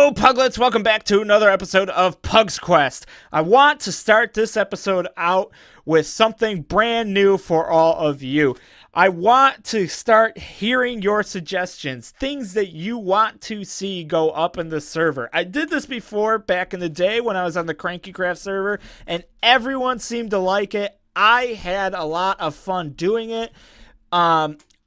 Hello, Puglets! Welcome back to another episode of Pug's Quest. I want to start this episode out with something brand new for all of you. I want to start hearing your suggestions, things that you want to see go up in the server. I did this before back in the day when I was on the Cranky Craft server, and everyone seemed to like it. I had a lot of fun doing it.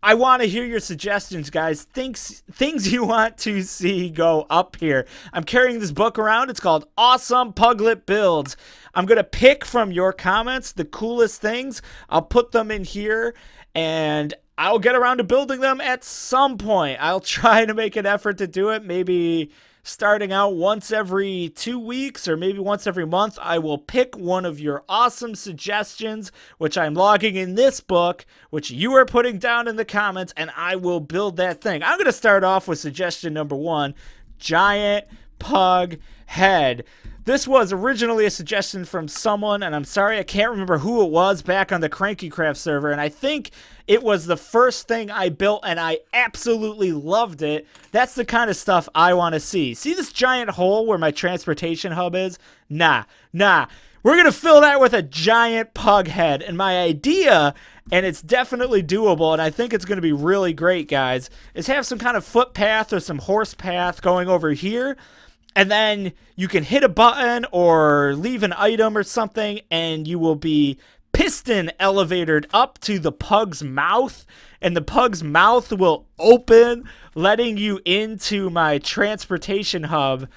I want to hear your suggestions, guys. Things you want to see go up here. I'm carrying this book around. It's called Awesome Puglet Builds. I'm going to pick from your comments the coolest things. I'll put them in here, and I'll get around to building them at some point. I'll try to make an effort to do it, maybe starting out once every 2 weeks or maybe once every month. I will pick one of your awesome suggestions, which I'm logging in this book, which you are putting down in the comments, and I will build that thing. I'm going to start off with suggestion number 1, giant pug head. This was originally a suggestion from someone, and I'm sorry I can't remember who it was, back on the Cranky Craft server, and I think it was the first thing I built, and I absolutely loved it. That's the kind of stuff I want to see. See this giant hole where my transportation hub is? Nah. We're going to fill that with a giant pug head, and my idea, and it's definitely doable, and I think it's going to be really great, guys, is have some kind of footpath or some horse path going over here. And then you can hit a button or leave an item or something, and you will be piston elevatored up to the pug's mouth, and the pug's mouth will open, letting you into my transportation hub.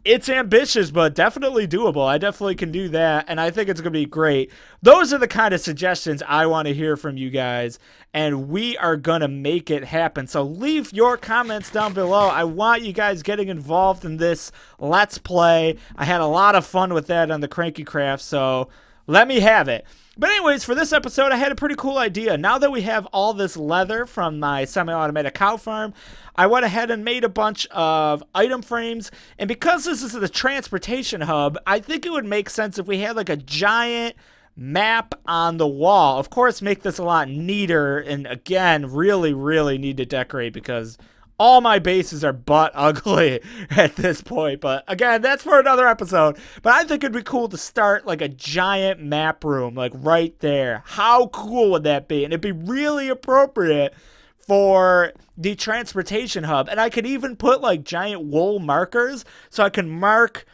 It's ambitious, but definitely doable. I definitely can do that, and I think it's going to be great. Those are the kind of suggestions I want to hear from you guys, and we are going to make it happen. So leave your comments down below. I want you guys getting involved in this Let's Play. I had a lot of fun with that on the Cranky Craft, so let me have it. But anyways, for this episode, I had a pretty cool idea. Now that we have all this leather from my semi-automatic cow farm, I went ahead and made a bunch of item frames. And because this is the transportation hub, I think it would make sense if we had like a giant map on the wall. Of course, make this a lot neater. And again, really need to decorate because all my bases are butt ugly at this point. But again, that's for another episode. But I think it'd be cool to start like a giant map room, like right there. How cool would that be? And it'd be really appropriate for the transportation hub. And I could even put like giant wool markers so I can mark,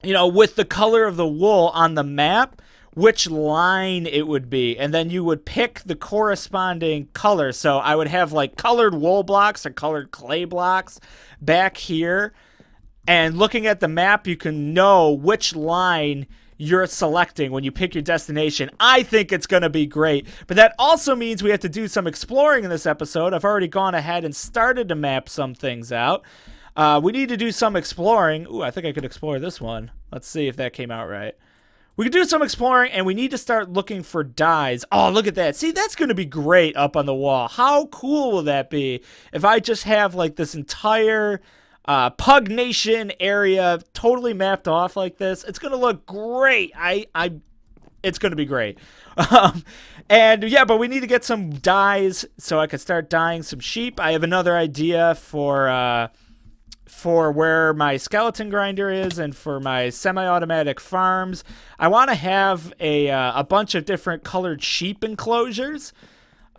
you know, with the color of the wool on the map, which line it would be, and then you would pick the corresponding color. So I would have like colored wool blocks or colored clay blocks back here, and looking at the map you can know which line you're selecting when you pick your destination. I think it's going to be great, but that also means we have to do some exploring in this episode. I've already gone ahead and started to map some things out. We need to do some exploring. Ooh, I think I could explore this one. Let's see if that came out right. We can do some exploring, and we need to start looking for dyes. Oh, look at that. See, that's going to be great up on the wall. How cool will that be if I just have, like, this entire Pug Nation area totally mapped off like this? It's going to look great. It's going to be great. And, yeah, but we need to get some dyes so I can start dyeing some sheep. I have another idea for where my skeleton grinder is and for my semi-automatic farms. I want to have a bunch of different colored sheep enclosures.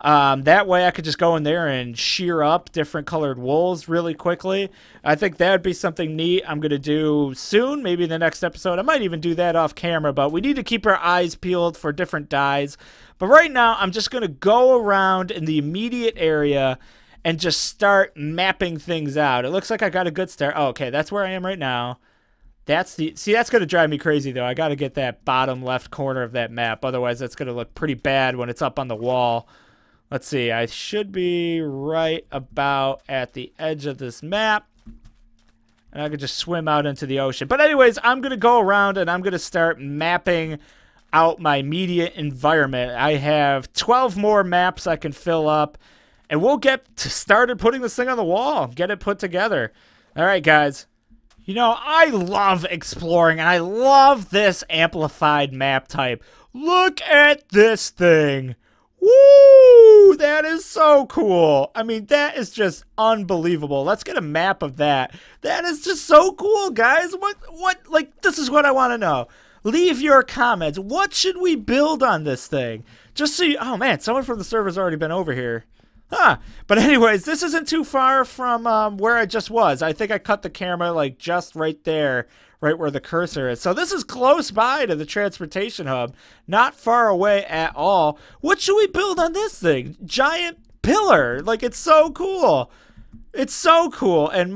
That way I could just go in there and shear up different colored wools really quickly. I think that would be something neat I'm going to do soon, maybe in the next episode. I might even do that off camera, but we need to keep our eyes peeled for different dyes. But right now, I'm just going to go around in the immediate area and just start mapping things out. It looks like I got a good start. Oh, okay, that's where I am right now. See, that's going to drive me crazy, though. I got to get that bottom left corner of that map. Otherwise, that's going to look pretty bad when it's up on the wall. Let's see. I should be right about at the edge of this map. And I could just swim out into the ocean. But anyways, I'm going to go around and I'm going to start mapping out my immediate environment. I have 12 more maps I can fill up. And we'll get started putting this thing on the wall. Get it put together. All right, guys. You know, I love exploring, and I love this amplified map type. Look at this thing. Woo! Ooh, that is so cool. I mean, that is just unbelievable. Let's get a map of that. That is just so cool, guys. Like, this is what I want to know. Leave your comments. What should we build on this thing? Just so you, oh man, someone from the server's already been over here. Huh. But anyways, this isn't too far from where I just was. I think I cut the camera like just right there, right where the cursor is. So this is close by to the transportation hub, not far away at all. What should we build on this thing? Giant pillar. Like, it's so cool. It's so cool, and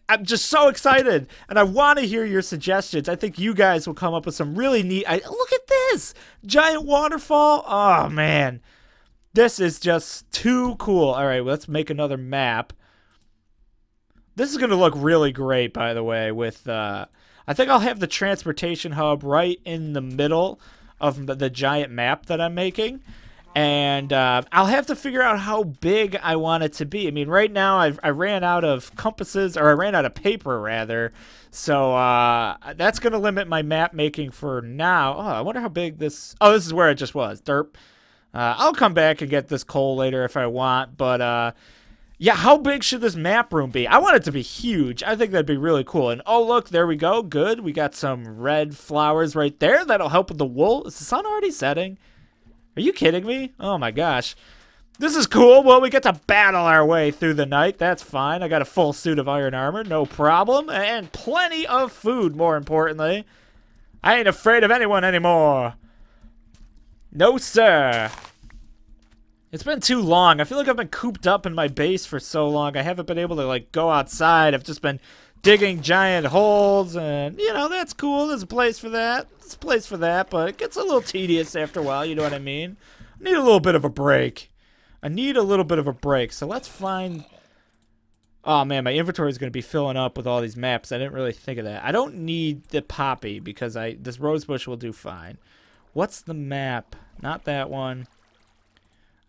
I'm just so excited, and I want to hear your suggestions. I think you guys will come up with some really neat. Look at this giant waterfall. Oh man, this is just too cool. All right, let's make another map. This is gonna look really great, by the way. With I think I'll have the transportation hub right in the middle of the giant map that I'm making. And I'll have to figure out how big I want it to be. I mean, right now I ran out of compasses, or I ran out of paper, rather. So that's going to limit my map making for now. Oh, I wonder how big this... Oh, this is where it just was. Derp. I'll come back and get this coal later if I want. But, yeah, how big should this map room be? I want it to be huge. I think that'd be really cool. And, oh, look, there we go. Good. We got some red flowers right there. That'll help with the wool. Is the sun already setting? Are you kidding me? Oh my gosh. This is cool. Well, we get to battle our way through the night. That's fine. I got a full suit of iron armor. No problem. And plenty of food, more importantly. I ain't afraid of anyone anymore. No, sir. It's been too long. I feel like I've been cooped up in my base for so long. I haven't been able to, like, go outside. I've just been digging giant holes, and, you know, that's cool. There's a place for that. There's a place for that, but it gets a little tedious after a while, you know what I mean? I need a little bit of a break. I need a little bit of a break, so let's find... Oh, man, my inventory is going to be filling up with all these maps. I didn't really think of that. I don't need the poppy, because this rosebush will do fine. What's the map? Not that one.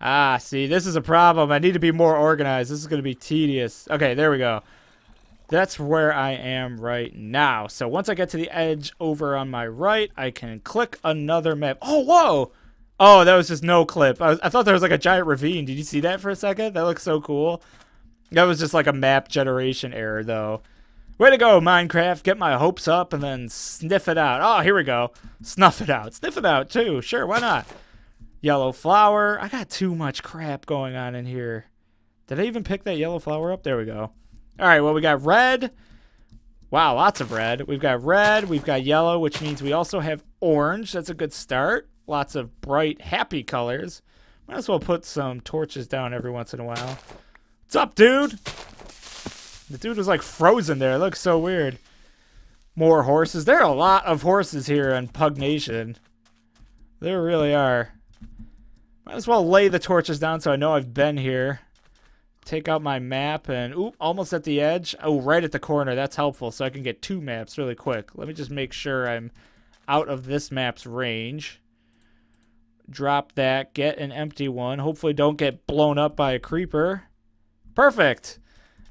Ah, see, this is a problem. I need to be more organized. This is going to be tedious. Okay, there we go. That's where I am right now. So once I get to the edge over on my right, I can click another map. Oh, whoa! Oh, that was just no clip. I thought there was like a giant ravine. Did you see that for a second? That looks so cool. That was just like a map generation error, though. Way to go, Minecraft. Get my hopes up and then sniff it out. Oh, here we go. Snuff it out. Sniff it out, too. Sure, why not? Yellow flower. I got too much crap going on in here. Did I even pick that yellow flower up? There we go. All right, well, we got red. Wow, lots of red. We've got red. We've got yellow, which means we also have orange. That's a good start. Lots of bright, happy colors. Might as well put some torches down every once in a while. What's up, dude? The dude was, like, frozen there. It looks so weird. More horses. There are a lot of horses here in Pug Nation. There really are. Might as well lay the torches down so I know I've been here. Take out my map and, oop, almost at the edge. Oh, right at the corner. That's helpful, so I can get two maps really quick. Let me just make sure I'm out of this map's range. Drop that. Get an empty one. Hopefully don't get blown up by a creeper. Perfect.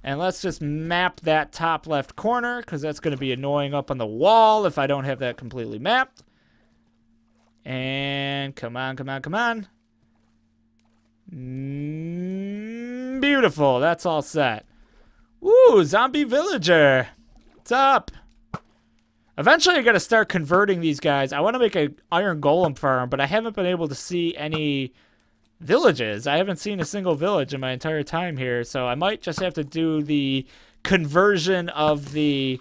And let's just map that top left corner, because that's going to be annoying up on the wall if I don't have that completely mapped. And come on, come on, come on. Beautiful. That's all set. Ooh, zombie villager. What's up? Eventually, I got to start converting these guys. I want to make an iron golem farm, but I haven't been able to see any villages. I haven't seen a single village in my entire time here, so I might just have to do the conversion of the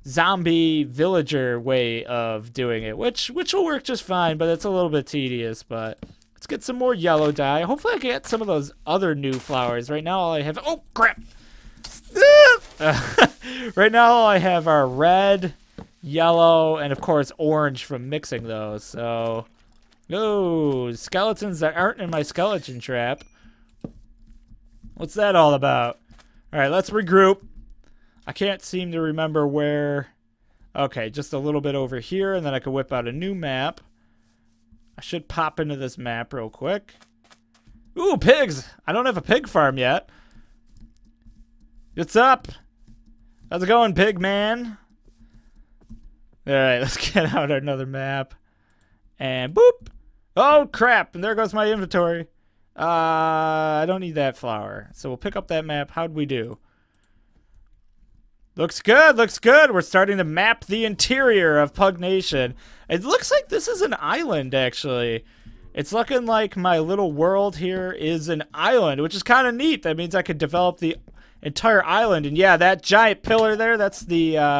zombie villager way of doing it, which will work just fine, but it's a little bit tedious. But let's get some more yellow dye. Hopefully I can get some of those other new flowers. Right now all I have... Oh, crap! Right now all I have are red, yellow, and of course orange from mixing those. So, oh, skeletons that aren't in my skeleton trap. What's that all about? Alright, let's regroup. I can't seem to remember where... Okay, just a little bit over here, and then I can whip out a new map. I should pop into this map real quick. Ooh, pigs! I don't have a pig farm yet. What's up? How's it going, pig man? Alright, let's get out another map. And boop! Oh, crap! And there goes my inventory. I don't need that flower. So we'll pick up that map. How'd we do? Looks good, looks good. We're starting to map the interior of Pug Nation. It looks like this is an island, actually. It's looking like my little world here is an island, which is kind of neat. That means I could develop the entire island. And yeah, that giant pillar there, that's the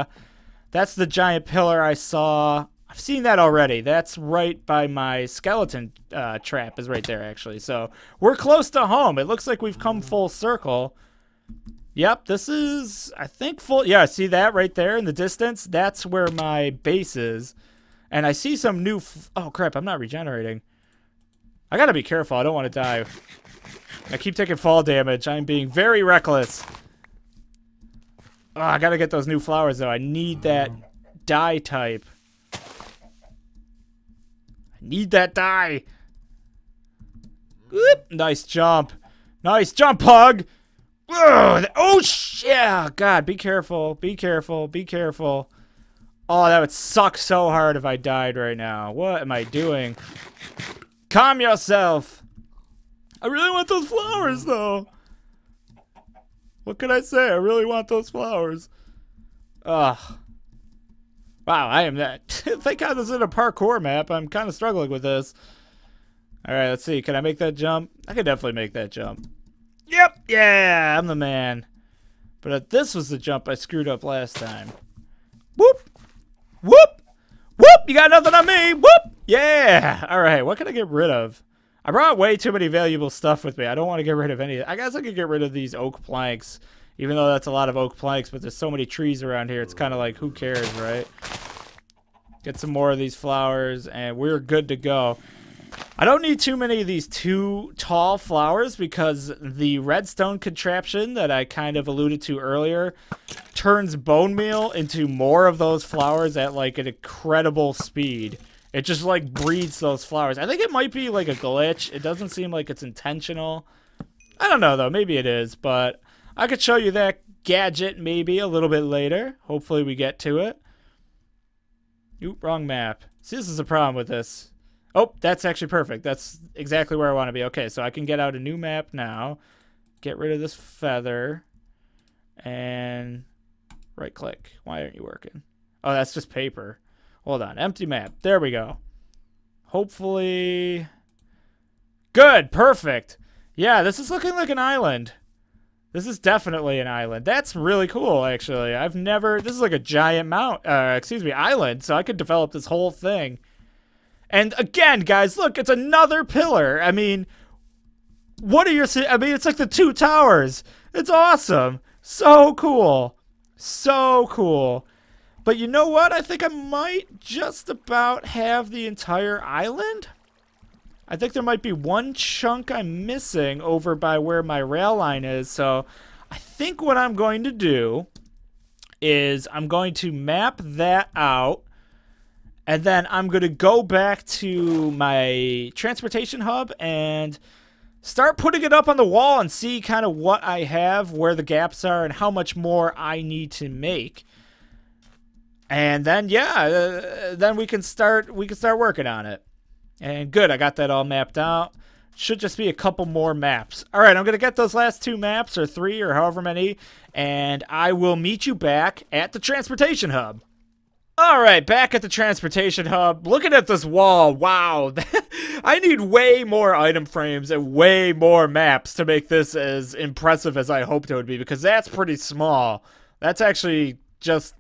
giant pillar I saw. I've seen that already. That's right by my skeleton trap is right there, actually. So we're close to home. It looks like we've come full circle. Yep, this is, I think, full. Yeah, see that right there in the distance? That's where my base is. And I see some new... oh, crap, I'm not regenerating. I gotta be careful. I don't want to die. I keep taking fall damage. I'm being very reckless. Oh, I gotta get those new flowers, though. I need that dye type. I need that dye. Whoop, nice jump. Nice jump, Pug. Ugh, oh, yeah. God, be careful. Be careful. Be careful. Oh, that would suck so hard if I died right now. What am I doing? Calm yourself. I really want those flowers, though. What can I say? I really want those flowers. Ugh. Wow, I am that. Thank God this isn't a parkour map. I'm kind of struggling with this. Alright, let's see. Can I make that jump? I can definitely make that jump. Yep! Yeah! I'm the man. But this was the jump I screwed up last time. Whoop! Whoop! Whoop! You got nothing on me! Whoop! Yeah! Alright, what can I get rid of? I brought way too many valuable stuff with me. I don't want to get rid of any. I guess I could get rid of these oak planks. Even though that's a lot of oak planks, but there's so many trees around here, it's kind of like, who cares, right? Get some more of these flowers, and we're good to go. I don't need too many of these too tall flowers because the redstone contraption that I kind of alluded to earlier turns bone meal into more of those flowers at like an incredible speed. It just like breeds those flowers. I think it might be like a glitch. It doesn't seem like it's intentional. I don't know though. Maybe it is, but I could show you that gadget maybe a little bit later. Hopefully we get to it. Oop, wrong map. See, this is the problem with this. Oh, that's actually perfect. That's exactly where I want to be. Okay, so I can get out a new map now. Get rid of this feather. And right click. Why aren't you working? Oh, that's just paper. Hold on. Empty map. There we go. Hopefully. Good. Perfect. Yeah, this is looking like an island. This is definitely an island. That's really cool, actually. I've never... This is like a giant island, so I could develop this whole thing. And again, guys, look, it's another pillar. I mean, what are your... I mean, it's like the two towers. It's awesome. So cool. So cool. But you know what? I think I might just about have the entire island. I think there might be one chunk I'm missing over by where my rail line is. So I think what I'm going to do is I'm going to map that out. And then I'm going to go back to my transportation hub and start putting it up on the wall and see kind of what I have, where the gaps are, and how much more I need to make. And then, yeah, then we can start working on it. And good, I got that all mapped out. Should just be a couple more maps. All right, I'm going to get those last two maps, or three, or however many, and I will meet you back at the transportation hub. All right, back at the transportation hub. Looking at this wall, wow. I need way more item frames and way more maps to make this as impressive as I hoped it would be, because that's pretty small. That's actually just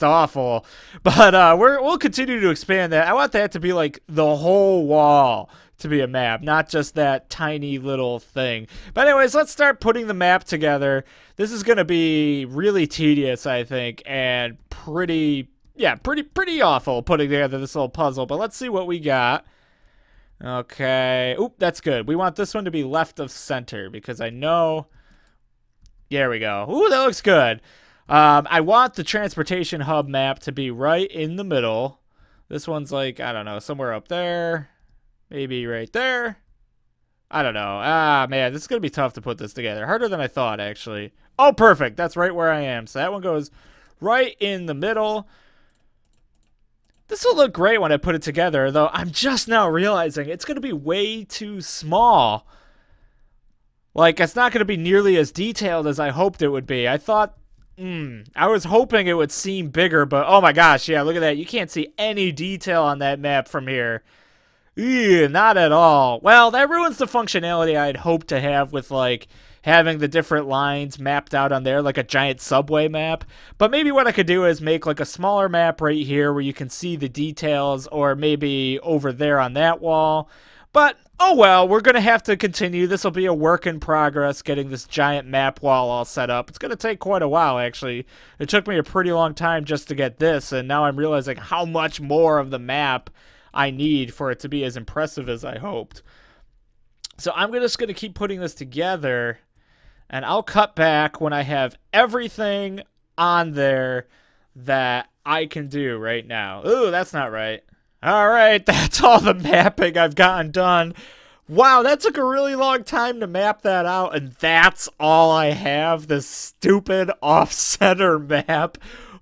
awful. But we'll continue to expand that. I want that to be like the whole wall to be a map, not just that tiny little thing. But anyways, let's start putting the map together. This is going to be really tedious, I think, and pretty awful putting together this little puzzle. But let's see what we got. Okay. Oop, that's good. We want this one to be left of center because I know... There we go. Ooh, that looks good. I want the transportation hub map to be right in the middle. This one's like, I don't know, somewhere up there. Maybe right there. I don't know. Ah, man, this is going to be tough to put this together. Harder than I thought, actually. Oh, perfect. That's right where I am. So that one goes right in the middle. This will look great when I put it together, though I'm just now realizing it's going to be way too small. Like, it's not going to be nearly as detailed as I hoped it would be. I thought, I was hoping it would seem bigger, but oh my gosh, yeah, look at that. You can't see any detail on that map from here. Ew, not at all. Well, that ruins the functionality I'd hoped to have with, like, having the different lines mapped out on there, like a giant subway map. But maybe what I could do is make, like, a smaller map right here where you can see the details, or maybe over there on that wall. But, oh well, we're going to have to continue. This will be a work in progress, getting this giant map wall all set up. It's going to take quite a while, actually. It took me a pretty long time just to get this, and now I'm realizing how much more of the map I need for it to be as impressive as I hoped. So I'm just going to keep putting this together, and I'll cut back when I have everything on there that I can do right now. Ooh, that's not right. All right, that's all the mapping I've gotten done. Wow, that took a really long time to map that out, and that's all I have, this stupid off-center map.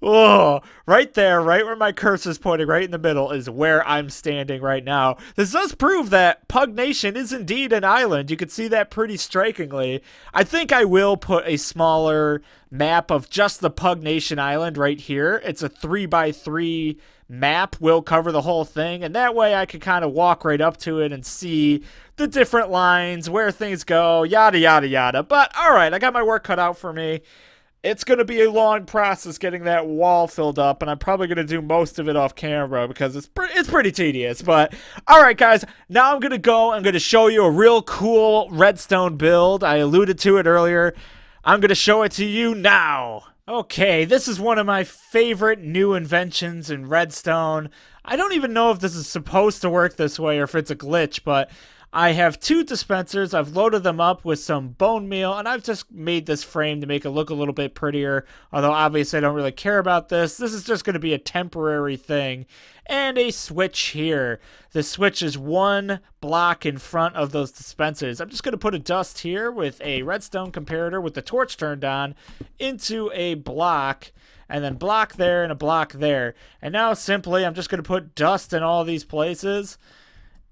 Oh, right there, right where my cursor's pointing, right in the middle, is where I'm standing right now. This does prove that Pug Nation is indeed an island. You can see that pretty strikingly. I think I will put a smaller map of just the Pug Nation island right here. It's a 3x3 map. Will cover the whole thing, and that way I can kind of walk right up to it and see the different lines, where things go, yada, yada, yada. But, all right, I got my work cut out for me. It's going to be a long process getting that wall filled up, and I'm probably going to do most of it off camera because it's pretty tedious. But, alright guys, now I'm going to show you a real cool redstone build. I alluded to it earlier. I'm going to show it to you now. Okay, this is one of my favorite new inventions in redstone. I don't even know if this is supposed to work this way or if it's a glitch, but I have two dispensers. I've loaded them up with some bone meal, and I've just made this frame to make it look a little bit prettier, although obviously I don't really care about this. This is just going to be a temporary thing. And a switch here. The switch is one block in front of those dispensers. I'm just going to put a dust here with a redstone comparator with the torch turned on into a block, and then block there and a block there. And now simply I'm just going to put dust in all these places.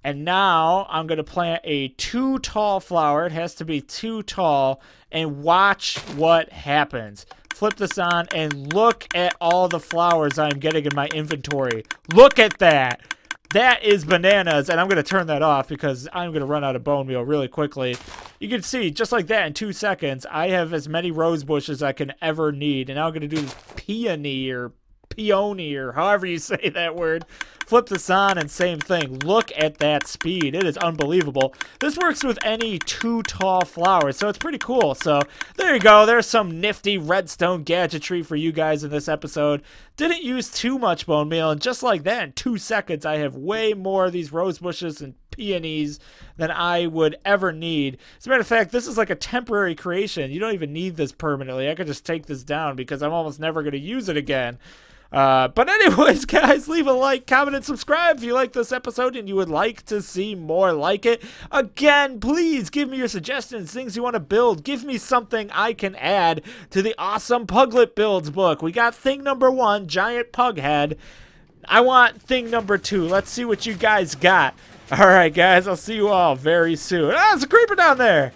And now I'm going to plant a 2 tall flower. It has to be 2 tall. And watch what happens. Flip this on and look at all the flowers I'm getting in my inventory. Look at that. That is bananas. And I'm going to turn that off because I'm going to run out of bone meal really quickly. You can see, just like that, in 2 seconds, I have as many rose bushes as I can ever need. And now I'm going to do this peony or however you say that word. Flip this on and same thing. Look at that speed. It is unbelievable. This works with any 2 tall flowers, so it's pretty cool. So there you go. There's some nifty redstone gadgetry for you guys in this episode. Didn't use too much bone meal, and just like that, in 2 seconds, I have way more of these rose bushes and peonies than I would ever need. As a matter of fact, this is like a temporary creation. You don't even need this permanently. I could just take this down because I'm almost never going to use it again. But anyways, guys, leave a like, comment, and subscribe if you like this episode and you would like to see more like it. Again, please give me your suggestions, things you want to build. Give me something I can add to the awesome Puglet Builds book. We got thing number 1, giant pug head. I want thing number 2. Let's see what you guys got. Alright, guys, I'll see you all very soon. Ah, there's a creeper down there.